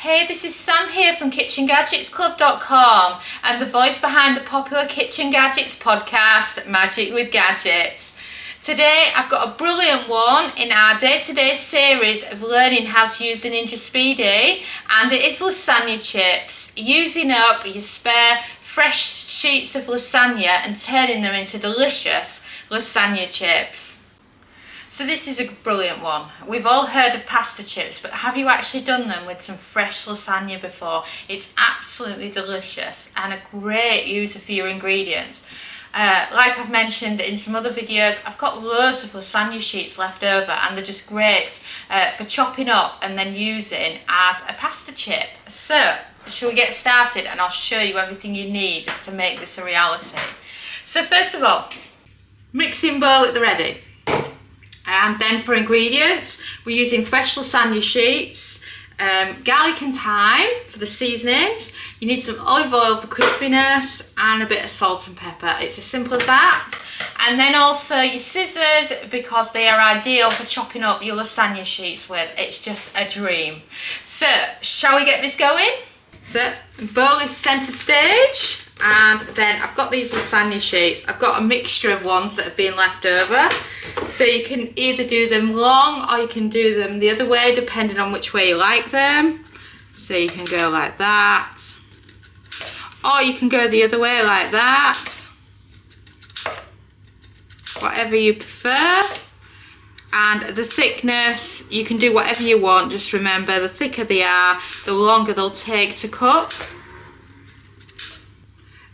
Hey, this is Sam here from kitchengadgetsclub.com and the voice behind the popular Kitchen Gadgets podcast, Magic with Gadgets. Today I've got a brilliant one in our day-to-day series of learning how to use the Ninja Speedi, and it is lasagna chips, using up your spare fresh sheets of lasagna and turning them into delicious lasagna chips. So this is a brilliant one. We've all heard of pasta chips, but have you actually done them with some fresh lasagna before? It's absolutely delicious and a great user for your ingredients. Like I've mentioned in some other videos, I've got loads of lasagna sheets left over and they're just great for chopping up and then using as a pasta chip. So, shall we get started and I'll show you everything you need to make this a reality. So first of all, mixing bowl at the ready. And then for ingredients, we're using fresh lasagna sheets, garlic and thyme for the seasonings. You need some olive oil for crispiness and a bit of salt and pepper. It's as simple as that. And then also your scissors, because they are ideal for chopping up your lasagna sheets with. It's just a dream. So, shall we get this going? So, bowl is centre stage. And then I've got these lasagna sheets. I've got a mixture of ones that have been left over. So you can either do them long or you can do them the other way, depending on which way you like them. So you can go like that. Or you can go the other way like that. Whatever you prefer. And the thickness, you can do whatever you want. Just remember, the thicker they are, the longer they'll take to cook.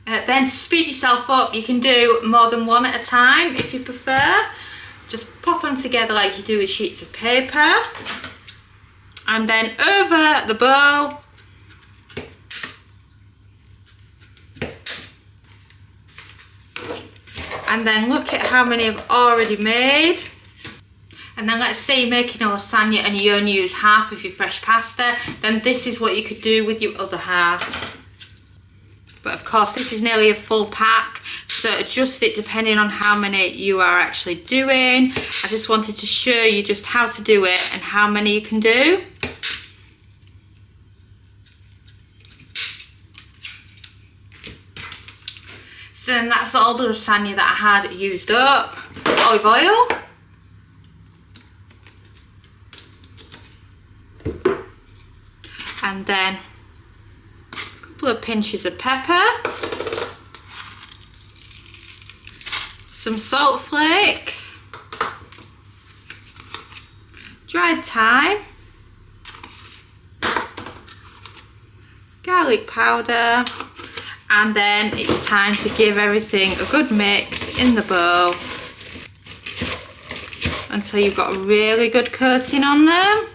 Then to speed yourself up, you can do more than one at a time if you prefer. Just pop them together like you do with sheets of paper. And then over the bowl. And then look at how many I've already made. And then let's say you're making a lasagna and you only use half of your fresh pasta. Then this is what you could do with your other half. But of course this is nearly a full pack, so adjust it depending on how many you are actually doing. I just wanted to show you just how to do it and how many you can do. So then that's all the lasagna that I had used up. Olive oil. And then of pinches of pepper, some salt flakes, dried thyme, garlic powder, and then it's time to give everything a good mix in the bowl until you've got a really good coating on them.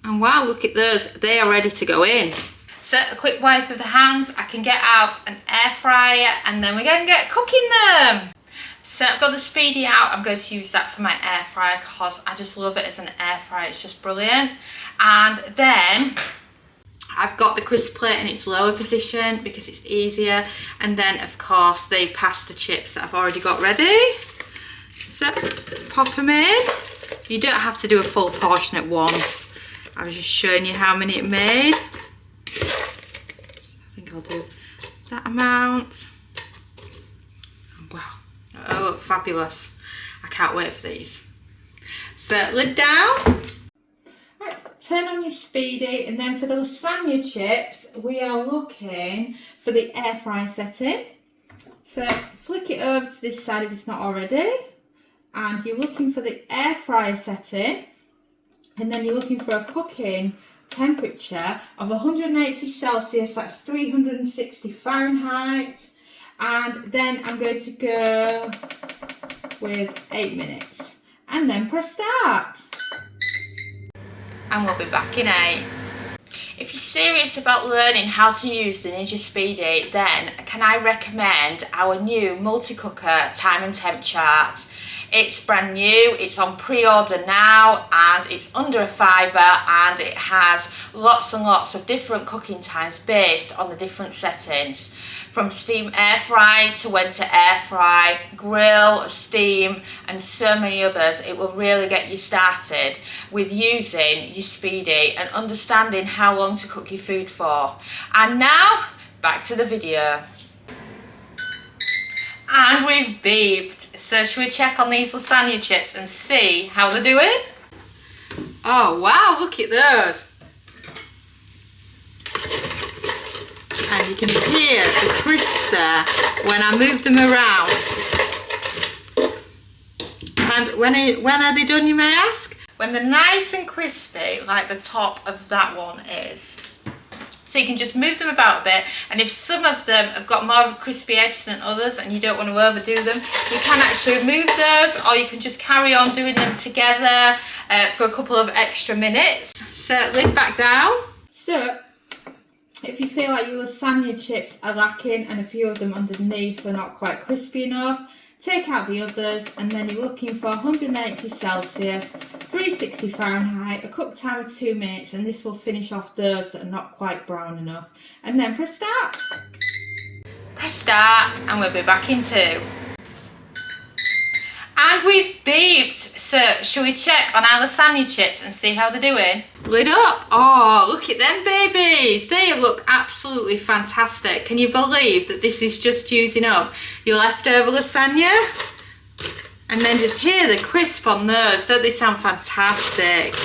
And wow, look at those, they are ready to go in. So a quick wipe of the hands, I can get out an air fryer and then we're going to get cooking them. So I've got the Speedi out, I'm going to use that for my air fryer because I just love it as an air fryer, it's just brilliant. And then I've got the crisp plate in its lower position because it's easier. And then of course the pasta chips that I've already got ready. So pop them in. You don't have to do a full portion at once. I was just showing you how many it made. I think I'll do that amount. Wow, they look fabulous. I can't wait for these. So lid down. Right, turn on your Speedi, and then for the lasagna chips, we are looking for the air fryer setting. So flick it over to this side if it's not already. And you're looking for the air fryer setting. And then you're looking for a cooking temperature of 180 Celsius, that's 360 Fahrenheit. And then I'm going to go with 8 minutes. And then press start. And we'll be back in 8. If you're serious about learning how to use the Ninja Speedi, then can I recommend our new multi-cooker time and temp chart. It's brand new, it's on pre-order now, and it's under a £5, and it has lots and lots of different cooking times based on the different settings. From steam air fry to when to air fry, grill, steam, and so many others. It will really get you started with using your Speedi and understanding how long to cook your food for. And now, back to the video. And we've beeped, so should we check on these lasagna chips and see how they're doing? Oh wow, look at those. And you can hear the crisp there when I move them around. And when are they done, you may ask? When they're nice and crispy, like the top of that one is. So you can just move them about a bit, and if some of them have got more of a crispy edge than others and you don't want to overdo them, you can actually remove those, or you can just carry on doing them together for a couple of extra minutes. So lid back down. So if you feel like your lasagna chips are lacking and a few of them underneath are not quite crispy enough, take out the others, and then you're looking for 180 Celsius, 360 Fahrenheit, a cook time of 2 minutes, and this will finish off those that are not quite brown enough. And then press start. Press start, and we'll be back in 2. And we've beeped, so shall we check on our lasagna chips and see how they're doing? Lid up. Oh, look at them babies. They look absolutely fantastic. Can you believe that this is just using up your leftover lasagna? And then just hear the crisp on those. Don't they sound fantastic?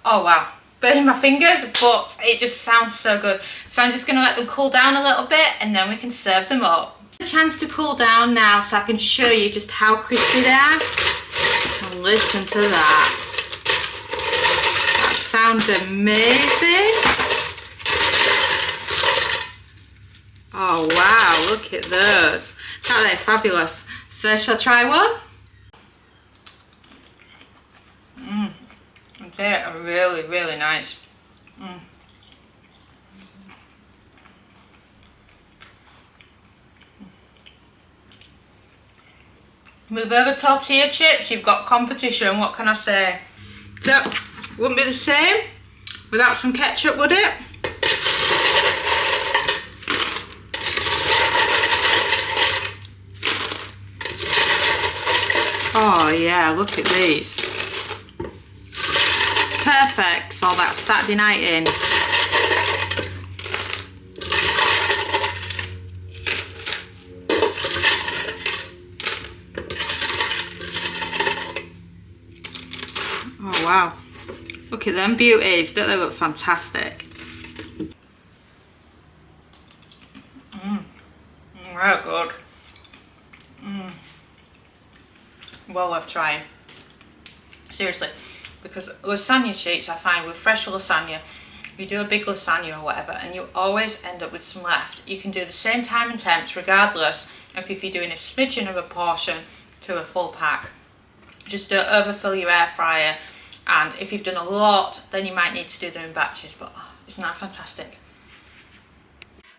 Oh wow, burning my fingers, but it just sounds so good. So I'm just gonna let them cool down a little bit, and then we can serve them up. A chance to cool down now so I can show you just how crispy they are. And listen to that. That sounds amazing. Oh wow, look at those. They're fabulous. So shall I try one? They are really, really nice. Move over tortilla chips, you've got competition, what can I say? So, wouldn't be the same without some ketchup, would it? Oh yeah, look at these. Perfect for that Saturday night in. Oh wow, look at them beauties, don't they look fantastic? Very good. Well worth trying. Seriously, because lasagna sheets, I find with fresh lasagna, you do a big lasagna or whatever and you always end up with some left. You can do the same time and temps regardless of if you're doing a smidgen of a portion to a full pack. Just don't overfill your air fryer, and if you've done a lot then you might need to do them in batches, but isn't that fantastic?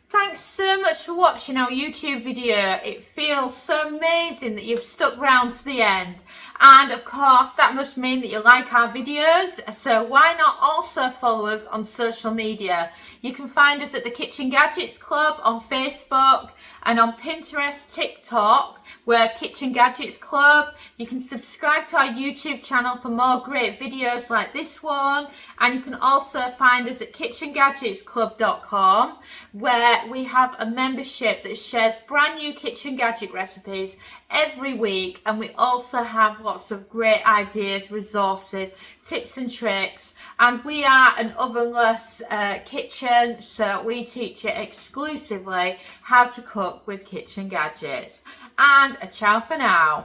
Thanks so much for watching our YouTube video. It feels so amazing that you've stuck around to the end. And of course, that must mean that you like our videos. So why not also follow us on social media? You can find us at the Kitchen Gadgets Club on Facebook and on Pinterest, TikTok. We're Kitchen Gadgets Club. You can subscribe to our YouTube channel for more great videos like this one. And you can also find us at kitchengadgetsclub.com, where we have a membership that shares brand new kitchen gadget recipes every week. And we also have lots of great ideas, resources, tips and tricks. And we are an ovenless kitchen, so we teach you exclusively how to cook with kitchen gadgets. And a ciao for now.